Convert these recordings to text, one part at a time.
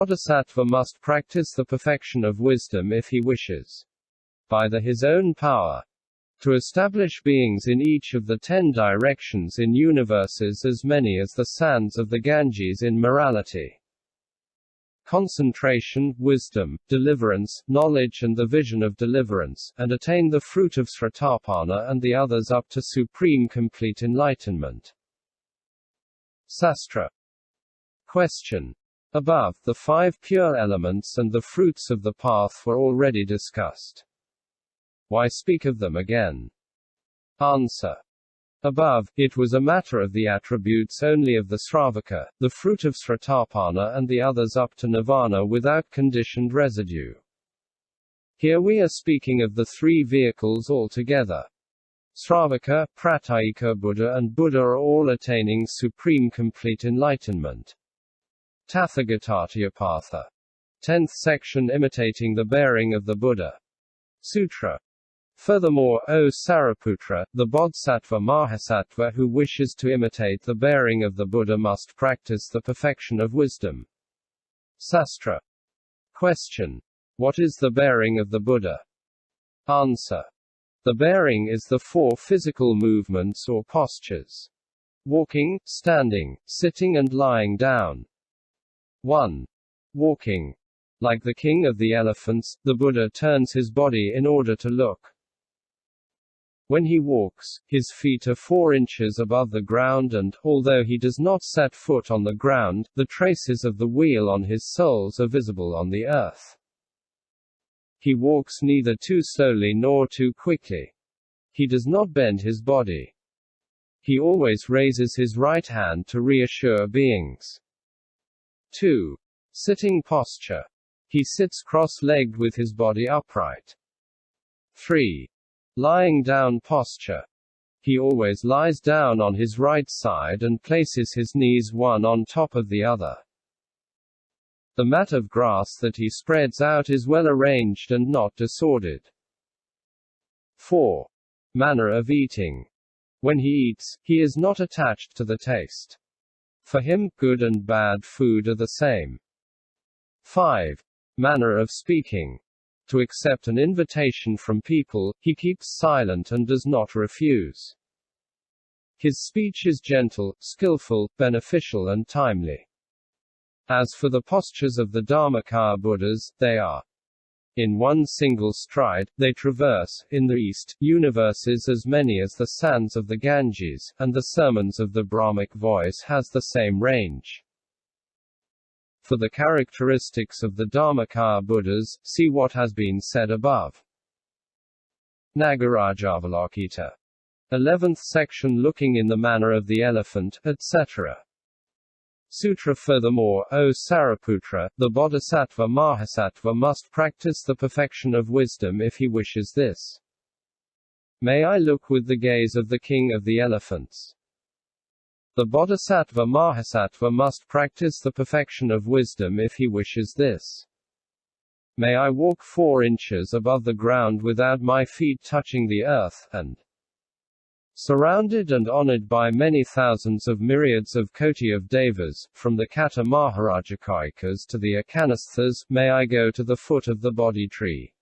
bodhisattva must practice the perfection of wisdom if he wishes, by his own power, to establish beings in each of the 10 directions in universes as many as the sands of the Ganges in morality. Concentration, wisdom, deliverance, knowledge and the vision of deliverance, and attain the fruit of sratapana and the others up to supreme complete enlightenment. Sastra. Question. Above, the 5 pure elements and the fruits of the path were already discussed. Why speak of them again? Answer. Above, it was a matter of the attributes only of the Sravaka, the fruit of sratapana and the others up to nirvana without conditioned residue. Here we are speaking of the 3 vehicles altogether. Sravaka, Pratyeka Buddha and Buddha are all attaining supreme complete enlightenment. Tathagatayapatha. 10th section imitating the bearing of the Buddha. Sutra. Furthermore, O Sariputra, the Bodhisattva Mahasattva who wishes to imitate the bearing of the Buddha must practice the perfection of wisdom. Sastra. Question. What is the bearing of the Buddha? Answer. The bearing is the 4 physical movements or postures: walking, standing, sitting and lying down. 1. Walking. Like the king of the elephants, the Buddha turns his body in order to look. When he walks, his feet are 4 inches above the ground and, although he does not set foot on the ground, the traces of the wheel on his soles are visible on the earth. He walks neither too slowly nor too quickly. He does not bend his body. He always raises his right hand to reassure beings. 2. Sitting posture. He sits cross-legged with his body upright. 3. Lying down posture. He always lies down on his right side and places his knees one on top of the other. The mat of grass that he spreads out is well arranged and not disordered. 4. Manner of eating. When he eats, he is not attached to the taste. For him, good and bad food are the same. 5. Manner of speaking. To accept an invitation from people, he keeps silent and does not refuse. His speech is gentle, skillful, beneficial and timely. As for the postures of the Dharmakar Buddhas, they are in one single stride, they traverse, in the East, universes as many as the sands of the Ganges, and the sermons of the Brahmic voice has the same range. For the characteristics of the Dharmakar Buddhas, see what has been said above. Nagarajavalokita. 11th section looking in the manner of the elephant, etc. Sutra. Furthermore, O Sariputra, the Bodhisattva Mahasattva must practice the perfection of wisdom if he wishes this. May I look with the gaze of the king of the elephants? The Bodhisattva Mahasattva must practice the perfection of wisdom if he wishes this. May I walk 4 inches above the ground without my feet touching the earth, and surrounded and honored by many thousands of myriads of koti of devas, from the caturmaharajakayikas to the akanisthas, may I go to the foot of the Bodhi tree.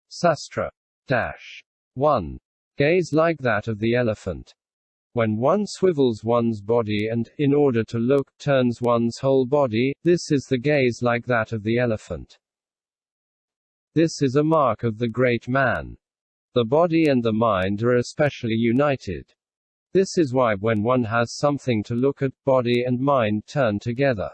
Sastra. 1. Gaze like that of the elephant. When one swivels one's body and, in order to look, turns one's whole body, this is the gaze like that of the elephant. This is a mark of the great man. The body and the mind are especially united. This is why, when one has something to look at, body and mind turn together.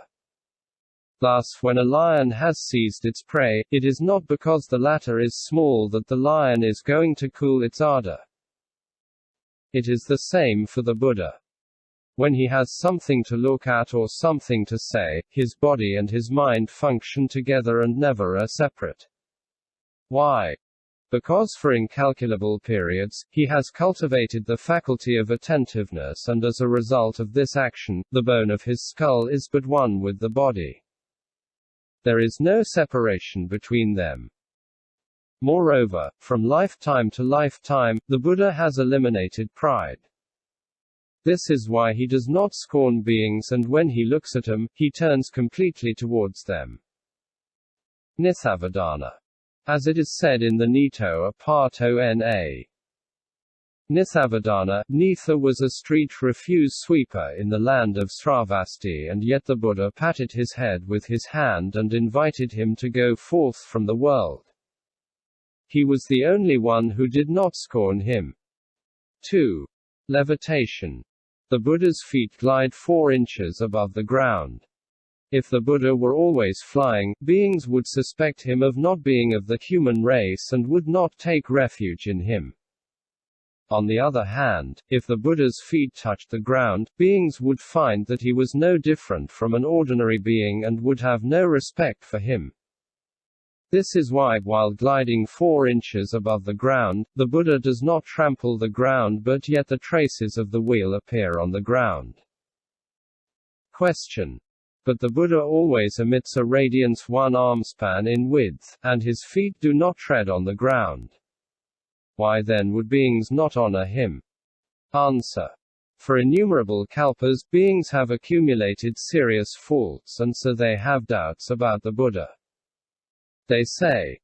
Thus, when a lion has seized its prey, it is not because the latter is small that the lion is going to cool its ardor. It is the same for the Buddha. When he has something to look at or something to say, his body and his mind function together and never are separate. Why? Because for incalculable periods, he has cultivated the faculty of attentiveness, and as a result of this action, the bone of his skull is but one with the body. There is no separation between them. Moreover, from lifetime to lifetime, the Buddha has eliminated pride. This is why he does not scorn beings, and when he looks at them, he turns completely towards them. Nithavadana. As it is said in the Nito Aparto Na. Nithavadana, Nitha was a street refuse sweeper in the land of Sravasti, and yet the Buddha patted his head with his hand and invited him to go forth from the world. He was the only one who did not scorn him. 2. Levitation. The Buddha's feet glide 4 inches above the ground. If the Buddha were always flying, beings would suspect him of not being of the human race and would not take refuge in him. On the other hand, if the Buddha's feet touched the ground, beings would find that he was no different from an ordinary being and would have no respect for him. This is why, while gliding 4 inches above the ground, the Buddha does not trample the ground, but yet the traces of the wheel appear on the ground. Question. But the Buddha always emits a radiance 1 armspan in width, and his feet do not tread on the ground. Why then would beings not honor him? Answer. For innumerable kalpas, beings have accumulated serious faults, and so they have doubts about the Buddha. They say,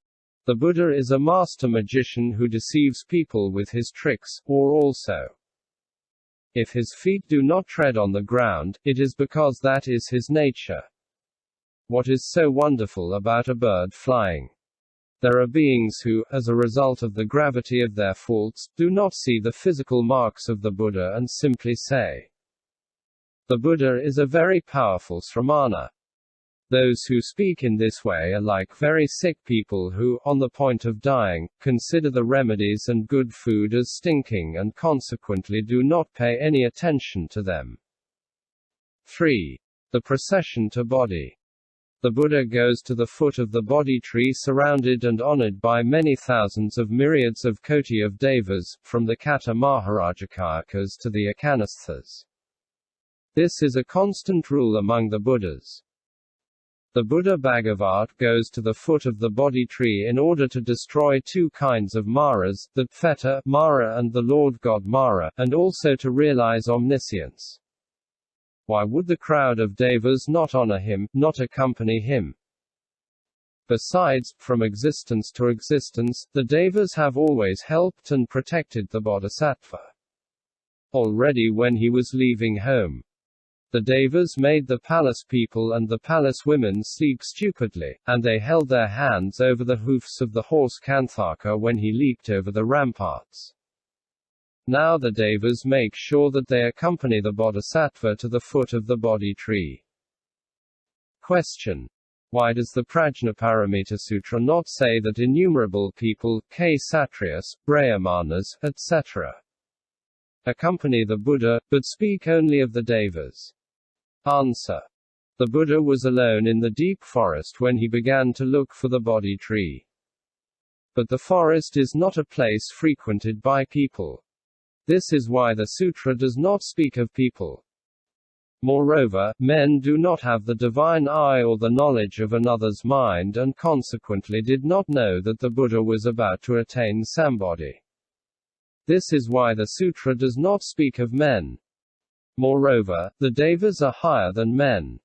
the Buddha is a master magician who deceives people with his tricks, or also, if his feet do not tread on the ground, it is because that is his nature. What is so wonderful about a bird flying? There are beings who, as a result of the gravity of their faults, do not see the physical marks of the Buddha and simply say, the Buddha is a very powerful sramana. Those who speak in this way are like very sick people who, on the point of dying, consider the remedies and good food as stinking and consequently do not pay any attention to them. 3. The procession to bodhi. The Buddha goes to the foot of the bodhi tree surrounded and honored by many thousands of myriads of koti of devas, from the caturmaharajakayikas to the akanisthas. This is a constant rule among the Buddhas. The Buddha Bhagavat goes to the foot of the bodhi tree in order to destroy 2 kinds of maras, the fetter Mara and the Lord God Mara, and also to realize omniscience. Why would the crowd of devas not honor him, not accompany him? Besides, from existence to existence, the devas have always helped and protected the bodhisattva. Already when he was leaving home, the devas made the palace people and the palace women sleep stupidly, and they held their hands over the hoofs of the horse Kanthaka when he leaped over the ramparts. Now the devas make sure that they accompany the bodhisattva to the foot of the bodhi tree. Question. Why does the Prajnaparamita Sutra not say that innumerable people, Kshatriyas, Brahmanas, etc., accompany the Buddha, but speak only of the devas? Answer. The Buddha was alone in the deep forest when he began to look for the bodhi tree. But the forest is not a place frequented by people. This is why the sutra does not speak of people. Moreover, men do not have the divine eye or the knowledge of another's mind, and consequently did not know that the Buddha was about to attain sambodhi. This is why the sutra does not speak of men. Moreover, the devas are higher than men.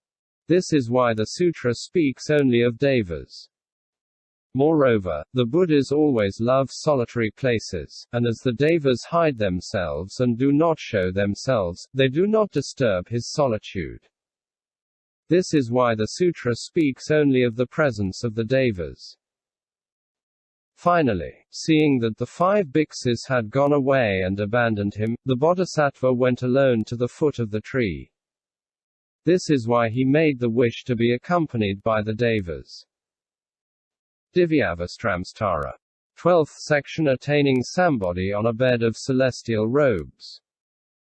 This is why the sutra speaks only of devas. Moreover, the Buddhas always love solitary places, and as the devas hide themselves and do not show themselves, they do not disturb his solitude. This is why the sutra speaks only of the presence of the devas. Finally, seeing that the 5 bhikshus had gone away and abandoned him, the bodhisattva went alone to the foot of the tree. This is why he made the wish to be accompanied by the devas. Divyavastramstara. 12th section. Attaining sambodhi on a bed of celestial robes.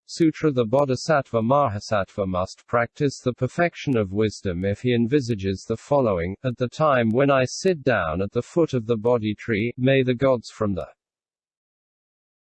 Sutra. The Bodhisattva Mahasattva must practice the perfection of wisdom if he envisages the following: at the time when I sit down at the foot of the bodhi tree, may the gods from the